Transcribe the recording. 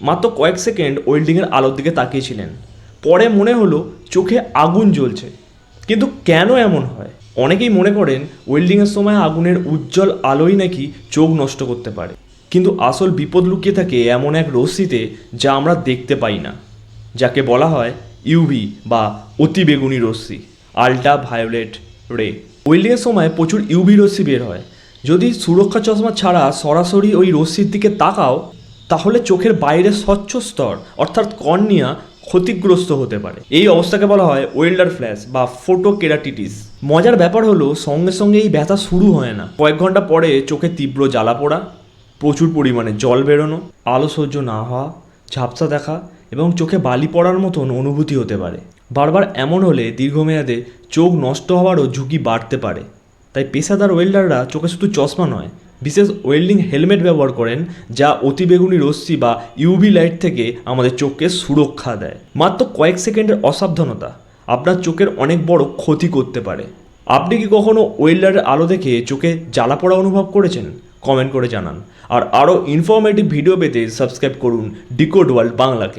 মাত্র কয়েক সেকেন্ড ওয়েল্ডিংয়ের আলোর দিকে তাকিয়েছিলেন। পরে মনে হলো চোখে আগুন জ্বলছে। কিন্তু কেন এমন হয়? অনেকেই মনে করেন ওয়েল্ডিংয়ের সময় আগুনের উজ্জ্বল আলোই নাকি চোখ নষ্ট করতে পারে। কিন্তু আসল বিপদ লুকিয়ে থাকে এমন এক রশ্মিতে যা আমরা দেখতে পাই না, যাকে বলা হয় ইউভি বা অতিবেগুনি রশ্মি, আল্ট্রা ভায়োলেট রে। ওয়েল্ডিংয়ের সময় প্রচুর ইউভি রশ্মি বের হয়। যদি সুরক্ষা চশমা ছাড়া সরাসরি ওই রশ্মির দিকে তাকাও, তাহলে চোখের বাইরের স্বচ্ছ স্তর অর্থাৎ কর্নিয়া ক্ষতিগ্রস্ত হতে পারে। এই অবস্থাকে বলা হয় ওয়েল্ডার ফ্ল্যাশ বা ফোটোকেরাটিটিস। মজার ব্যাপার হলো সঙ্গে সঙ্গে এই ব্যথা শুরু হয় না। কয়েক ঘন্টা পরে চোখে তীব্র জ্বালা পোড়া, প্রচুর পরিমাণে জল বেরোনো, আলো সহ্য না হওয়া, ঝাপসা দেখা এবং চোখে বালি পড়ার মতন অনুভূতি হতে পারে। বারবার এমন হলে দীর্ঘমেয়াদে চোখ নষ্ট হওয়ারও ঝুঁকি বাড়তে পারে। তাই পেশাদার ওয়েল্ডাররা চোখে শুধু চশমা নয়, বিশেষ ওয়েল্ডিং হেলমেট ব্যবহার করেন যা অতিবেগুনি রশ্মি বা ইউভি লাইট থেকে আমাদের চোখকে সুরক্ষা দেয়। মাত্র কয়েক সেকেন্ডের অসাবধানতা আপনার চোখের অনেক বড় ক্ষতি করতে পারে। আপনি কি কখনো ওয়েল্ডারের আলো দেখে চোখে জ্বালা পোড়া অনুভব করেছেন? কমেন্ট করে জানান। আর আরও ইনফরমেটিভ ভিডিও পেতে সাবস্ক্রাইব করুন ডিকোড ওয়ার্ল্ড বাংলাকে।